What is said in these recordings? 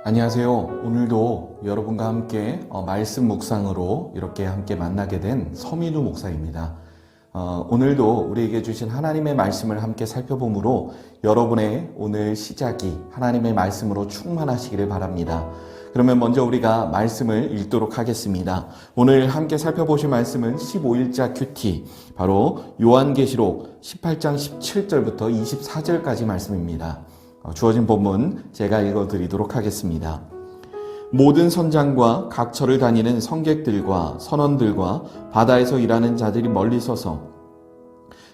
안녕하세요. 오늘도 여러분과 함께 말씀 묵상으로 이렇게 함께 만나게 된 서민우 목사입니다. 오늘도 우리에게 주신 하나님의 말씀을 함께 살펴보므로 여러분의 오늘 시작이 하나님의 말씀으로 충만하시기를 바랍니다. 그러면 먼저 우리가 말씀을 읽도록 하겠습니다. 오늘 함께 살펴보실 말씀은 15일자 큐티, 바로 요한계시록 18장 17절부터 24절까지 말씀입니다. 주어진 본문 제가 읽어드리도록 하겠습니다. 모든 선장과 각처를 다니는 성객들과 선원들과 바다에서 일하는 자들이 멀리 서서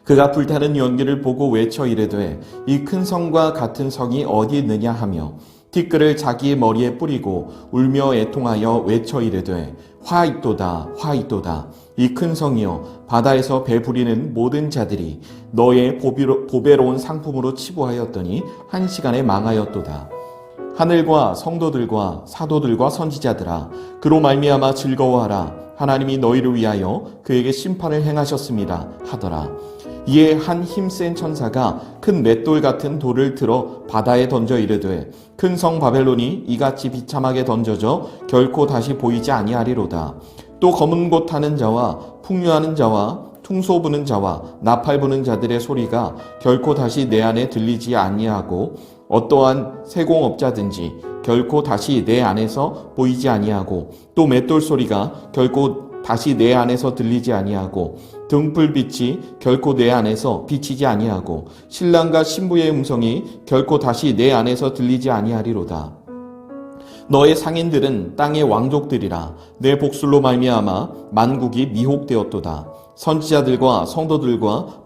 그가 불타는 연기를 보고 외쳐 이르되 이 큰 성과 같은 성이 어디 있느냐 하며 티끌을 자기의 머리에 뿌리고 울며 애통하여 외쳐 이르되 화 있도다 화 있도다 이 큰 성이여 바다에서 배 부리는 모든 자들이 너의 보배로운 상품으로 치부하였더니 한 시간에 망하였도다. 하늘과 성도들과 사도들과 선지자들아 그로 말미암아 즐거워하라. 하나님이 너희를 위하여 그에게 심판을 행하셨습니다 하더라. 이에 한 힘센 천사가 큰 맷돌 같은 돌을 들어 바다에 던져 이르되 큰 성 바벨론이 이같이 비참하게 던져져 결코 다시 보이지 아니하리로다. 또 검은 곳 타는 자와 풍류하는 자와 퉁소 부는 자와 나팔 부는 자들의 소리가 결코 다시 내 안에 들리지 아니하고 어떠한 세공업자든지 결코 다시 내 안에서 보이지 아니하고 또 맷돌 소리가 결코 다시 내 안에서 들리지 아니하고 등불빛이 결코 내 안에서 비치지 아니하고 신랑과 신부의 음성이 결코 다시 내 안에서 들리지 아니하리로다. 너의 상인들은 땅의 왕족들이라. 내 복술로 말미암아 만국이 미혹되었도다. 선지자들과 성도들과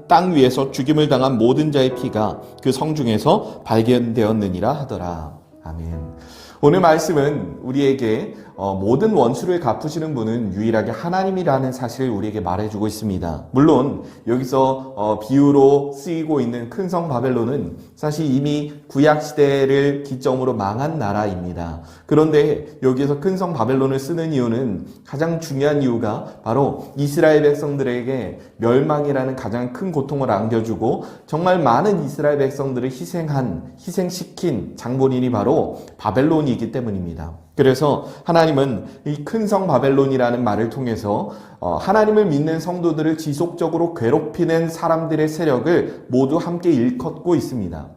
땅 위에서 죽임을 당한 모든 자의 피가 그 성 중에서 발견되었느니라 하더라. 아멘. 오늘 말씀은 우리에게 모든 원수를 갚으시는 분은 유일하게 하나님이라는 사실을 우리에게 말해주고 있습니다. 물론 여기서 비유로 쓰이고 있는 큰 성 바벨론은 사실 이미 구약시대를 기점으로 망한 나라입니다. 그런데 여기서 큰 성 바벨론을 쓰는 이유는 가장 중요한 이유가 바로 이스라엘 백성들에게 멸망이라는 가장 큰 고통을 안겨주고 정말 많은 이스라엘 백성들을 희생시킨 장본인이 바로 바벨론이기 때문입니다. 그래서 하나님은 이 큰 성 바벨론이라는 말을 통해서 하나님을 믿는 성도들을 지속적으로 괴롭히는 사람들의 세력을 모두 함께 일컫고 있습니다.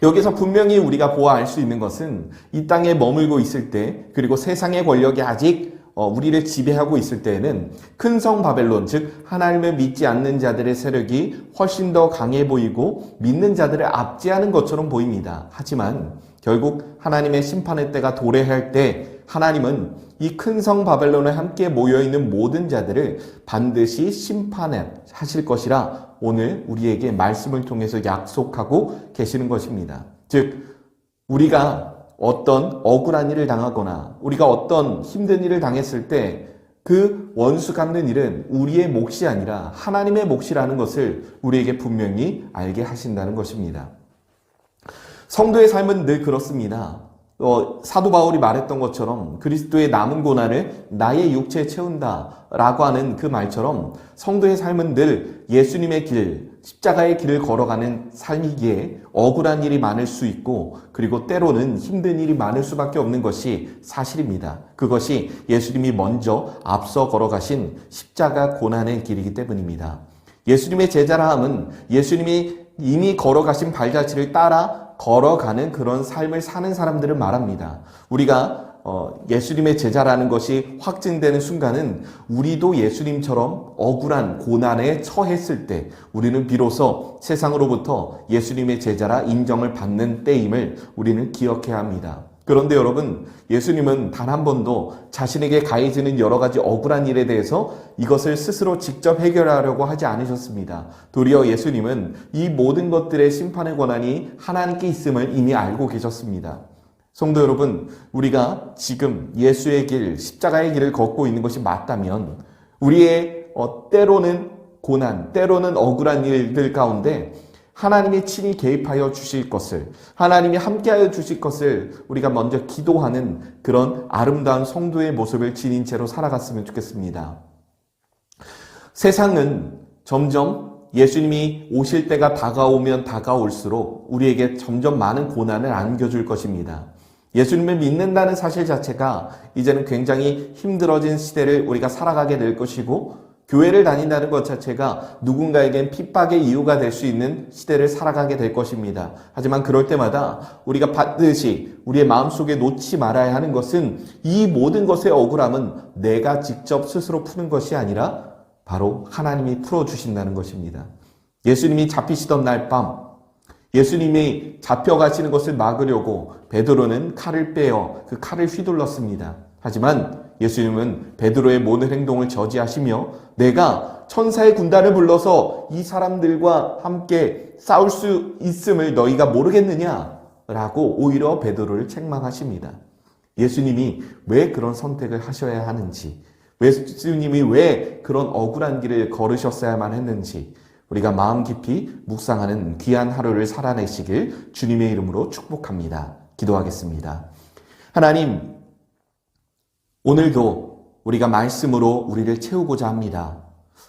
여기서 분명히 우리가 보아 알 수 있는 것은 이 땅에 머물고 있을 때, 그리고 세상의 권력이 아직 우리를 지배하고 있을 때에는 큰 성 바벨론, 즉 하나님을 믿지 않는 자들의 세력이 훨씬 더 강해 보이고 믿는 자들을 압제하는 것처럼 보입니다. 하지만 결국 하나님의 심판의 때가 도래할 때 하나님은 이 큰 성 바벨론에 함께 모여있는 모든 자들을 반드시 심판하실 것이라 오늘 우리에게 말씀을 통해서 약속하고 계시는 것입니다. 즉 우리가 어떤 억울한 일을 당하거나 우리가 어떤 힘든 일을 당했을 때 그 원수 갚는 일은 우리의 몫이 아니라 하나님의 몫이라는 것을 우리에게 분명히 알게 하신다는 것입니다. 성도의 삶은 늘 그렇습니다. 사도 바울이 말했던 것처럼 그리스도의 남은 고난을 나의 육체에 채운다 라고 하는 그 말처럼 성도의 삶은 늘 예수님의 길, 십자가의 길을 걸어가는 삶이기에 억울한 일이 많을 수 있고 그리고 때로는 힘든 일이 많을 수밖에 없는 것이 사실입니다. 그것이 예수님이 먼저 앞서 걸어가신 십자가 고난의 길이기 때문입니다. 예수님의 제자라 함은 예수님이 이미 걸어가신 발자취를 따라 걸어가는 그런 삶을 사는 사람들을 말합니다. 우리가 예수님의 제자라는 것이 확증되는 순간은 우리도 예수님처럼 억울한 고난에 처했을 때 우리는 비로소 세상으로부터 예수님의 제자라 인정을 받는 때임을 우리는 기억해야 합니다. 그런데 여러분, 예수님은 단 한 번도 자신에게 가해지는 여러 가지 억울한 일에 대해서 이것을 스스로 직접 해결하려고 하지 않으셨습니다. 도리어 예수님은 이 모든 것들의 심판의 권한이 하나님께 있음을 이미 알고 계셨습니다. 성도 여러분, 우리가 지금 예수의 길, 십자가의 길을 걷고 있는 것이 맞다면 우리의 때로는 고난, 때로는 억울한 일들 가운데 하나님이 친히 개입하여 주실 것을, 하나님이 함께하여 주실 것을 우리가 먼저 기도하는 그런 아름다운 성도의 모습을 지닌 채로 살아갔으면 좋겠습니다. 세상은 점점 예수님이 오실 때가 다가오면 다가올수록 우리에게 점점 많은 고난을 안겨줄 것입니다. 예수님을 믿는다는 사실 자체가 이제는 굉장히 힘들어진 시대를 우리가 살아가게 될 것이고, 교회를 다닌다는 것 자체가 누군가에겐 핍박의 이유가 될 수 있는 시대를 살아가게 될 것입니다. 하지만 그럴 때마다 우리가 반드시 우리의 마음속에 놓지 말아야 하는 것은, 이 모든 것의 억울함은 내가 직접 스스로 푸는 것이 아니라 바로 하나님이 풀어주신다는 것입니다. 예수님이 잡히시던 날 밤, 예수님이 잡혀가시는 것을 막으려고 베드로는 칼을 빼어 그 칼을 휘둘렀습니다. 하지만 예수님은 베드로의 모든 행동을 저지하시며, 내가 천사의 군단을 불러서 이 사람들과 함께 싸울 수 있음을 너희가 모르겠느냐? 라고 오히려 베드로를 책망하십니다. 예수님이 왜 그런 선택을 하셔야 하는지, 예수님이 왜 그런 억울한 길을 걸으셨어야만 했는지 우리가 마음 깊이 묵상하는 귀한 하루를 살아내시길 주님의 이름으로 축복합니다. 기도하겠습니다. 하나님, 오늘도 우리가 말씀으로 우리를 채우고자 합니다.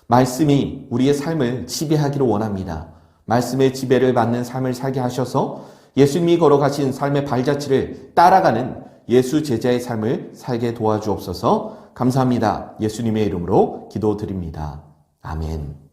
말씀이 우리의 삶을 지배하기를 원합니다. 말씀의 지배를 받는 삶을 살게 하셔서 예수님이 걸어가신 삶의 발자취를 따라가는 예수 제자의 삶을 살게 도와주옵소서. 감사합니다. 예수님의 이름으로 기도드립니다. 아멘.